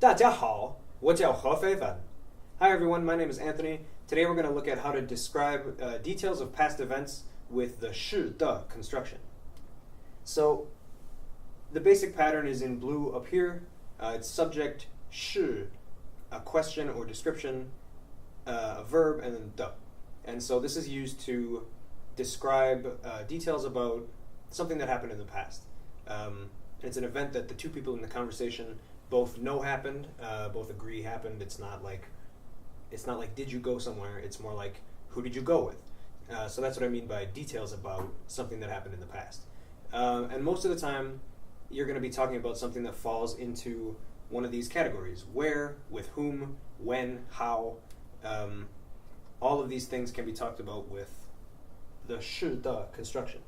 大家好，我叫何非凡. Hi everyone, my name is Anthony. Today we're going to look at how to describe details of past events with the 是的 construction. So the basic pattern is in blue up here. It's subject 是, a question or description, a verb, and then 的. And so this is used to describe details about something that happened in the past. It's an event that the two people in the conversation both know happened, both agree happened. It's not like did you go somewhere? It's more like who did you go with? So that's what I mean by details about something that happened in the past. And most of the time, you're going to be talking about something that falls into one of these categories: where, with whom, when, how. All of these things can be talked about with the 是的 construction.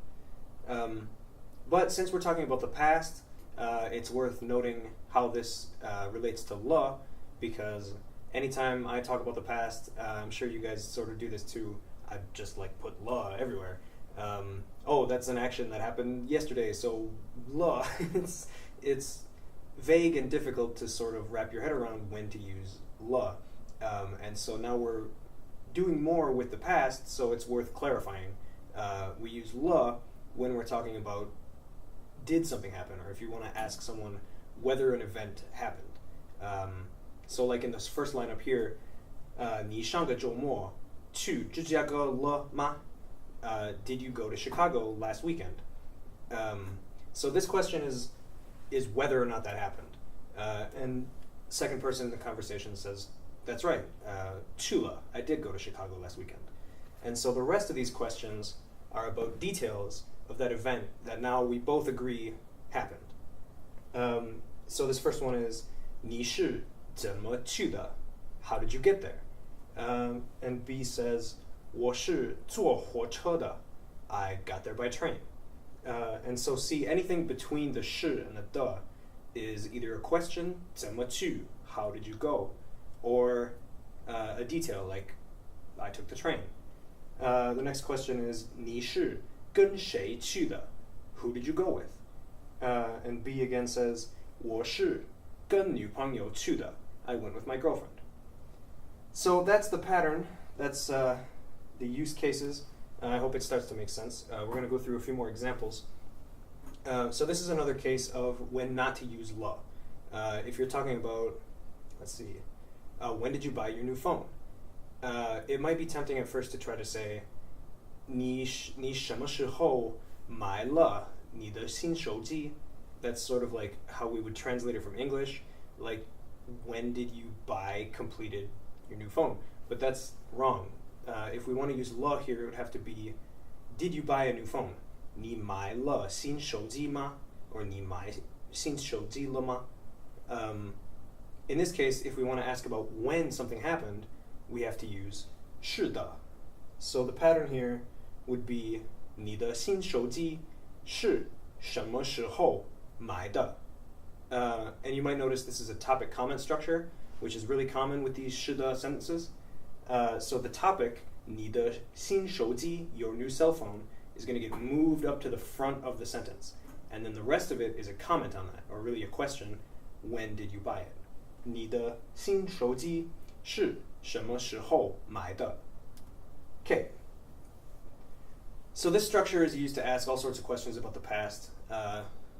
But since we're talking about the past, it's worth noting how this relates to 了, because anytime I talk about the past, I'm sure you guys sort of do this too. I just put 了 everywhere. Oh, that's an action that happened yesterday, so 了. It's vague and difficult to sort of wrap your head around when to use 了. And so now we're doing more with the past, so it's worth clarifying. We use 了 when we're talking about did something happen, or if you want to ask someone whether an event happened. So like in this first line up here, 你上个周末去芝加哥了吗? Did you go to Chicago last weekend? So this question is whether or not that happened. And second person in the conversation says, that's right, 去了, I did go to Chicago last weekend. And so the rest of these questions are about details of that event that now we both agree happened. So this first one is 你是怎么去的? How did you get there? And B says 我是坐火车的. I got there by train. And so see, anything between the 是and the 的 is either a question, 怎么去, how did you go, or a detail like I took the train. The next question is 你是跟谁去的? Who did you go with? And B again says 我是跟女朋友去的. I went with my girlfriend. So that's the pattern. That's the use cases. I hope it starts to make sense. We're going to go through a few more examples. So this is another case of when not to use 了. If you're talking about, let's see, when did you buy your new phone? It might be tempting at first to try to say 你什么时候买了你的新手机? That's sort of like how we would translate it from English, like when did you completed your new phone? But that's wrong. If we want to use 了 here, it would have to be, did you buy a new phone? 你买了新手机吗? Or 你买新手机了吗? In this case, if we want to ask about when something happened, we have to use 是的. So the pattern here would be 你的新手机是什么时候买的? And you might notice this is a topic comment structure, which is really common with these 是的 sentences. So the topic, 你的新手机, your new cell phone, is going to get moved up to the front of the sentence. And then the rest of it is a comment on that, or really a question, when did you buy it? 你的新手机是什么时候买的? Okay. So this structure is used to ask all sorts of questions about the past,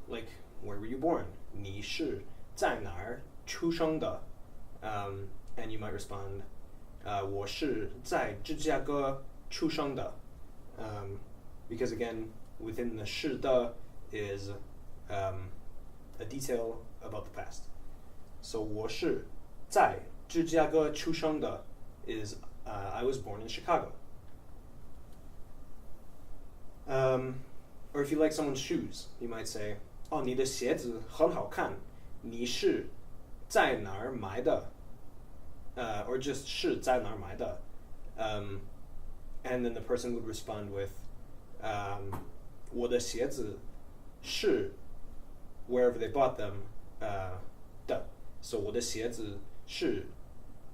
like, where were you born? 你是在哪儿出生的? And you might respond, 我是在芝加哥出生的. Because again, within the 是的 is a detail about the past. So 我是在芝加哥出生的 is I was born in Chicago. Or if you like someone's shoes, you might say, 哦，你的鞋子很好看，你是在哪儿买的? Or just 是在哪儿买的? And then the person would respond with, 我的鞋子是 wherever they bought them 的. So 我的鞋子是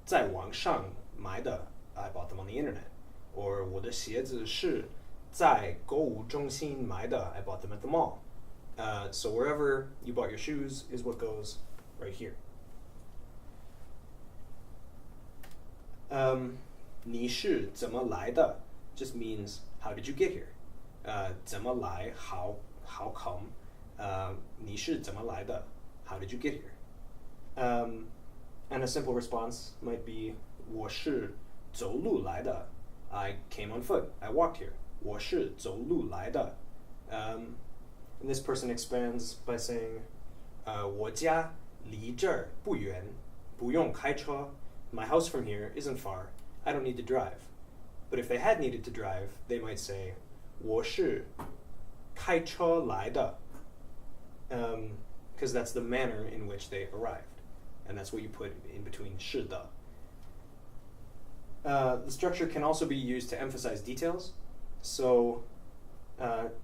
在网上买的. I bought them on the internet. Or 我的鞋子是在购物中心买的. I bought them at the mall. So wherever you bought your shoes is what goes right here. 你是怎么来的 just means how did you get here? 怎么来 how come? 你是怎么来的 how did you get here? And a simple response might be 我是走路来的 I came on foot, I walked here. 我是走路来的 And this person expands by saying 我家离这儿不远不用开车 My house from here isn't far. I don't need to drive. But if they had needed to drive, they might say 我是开车来的 because that's the manner in which they arrived. And that's what you put in between 是的 The structure can also be used to emphasize details. So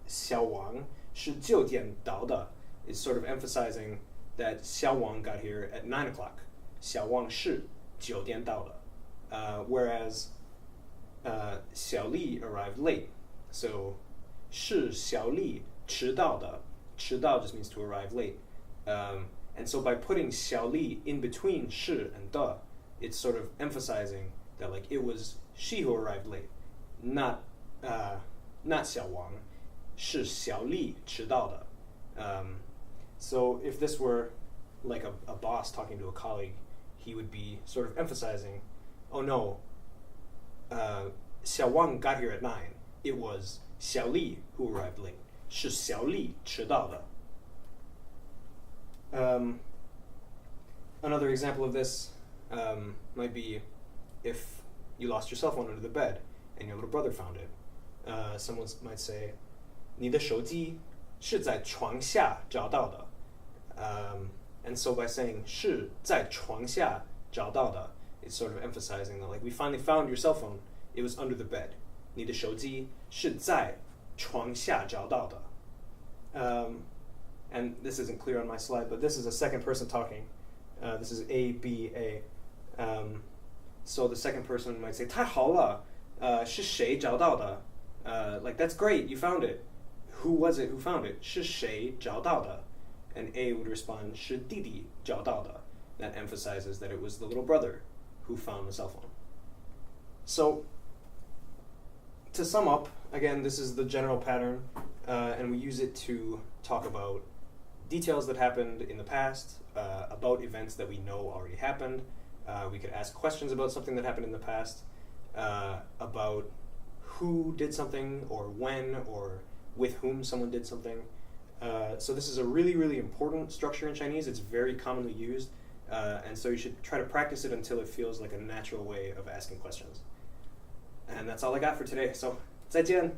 小王是9点到的 is sort of emphasizing that 小王 got here at 9 o'clock. 小王是9点到的 whereas 小丽 arrived late. So 是小丽迟到的 迟到 just means to arrive late. And so by putting 小丽 in between 是 and 的 it's sort of emphasizing that like it was she who arrived late, not 小王 是小丽迟到的 So if this were like a boss talking to a colleague, he would be sort of emphasizing, oh no, 小王 got here at 9. It was 小丽 who arrived late. 是小丽迟到的 Another example of this might be if you lost your cell phone under the bed and your little brother found it. Someone might say, 你的手机是在床下找到的 And so by saying 是在床下找到的 it's sort of emphasizing that like we finally found your cell phone, it was under the bed. 你的手机是在床下找到的 And this isn't clear on my slide, but this is a second person talking. This is A, B, A. So the second person might say, 太好了是谁找到的 Like, that's great, you found it. Who was it who found it? 是谁找到的 And A would respond, 是弟弟找到的 That emphasizes that it was the little brother who found the cell phone. So, to sum up, again, this is the general pattern, and we use it to talk about details that happened in the past, about events that we know already happened. We could ask questions about something that happened in the past, about who did something, or when, or with whom someone did something. So this is a really, really important structure in Chinese. It's very commonly used, and so you should try to practice it until it feels like a natural way of asking questions. And that's all I got for today. So, 再见!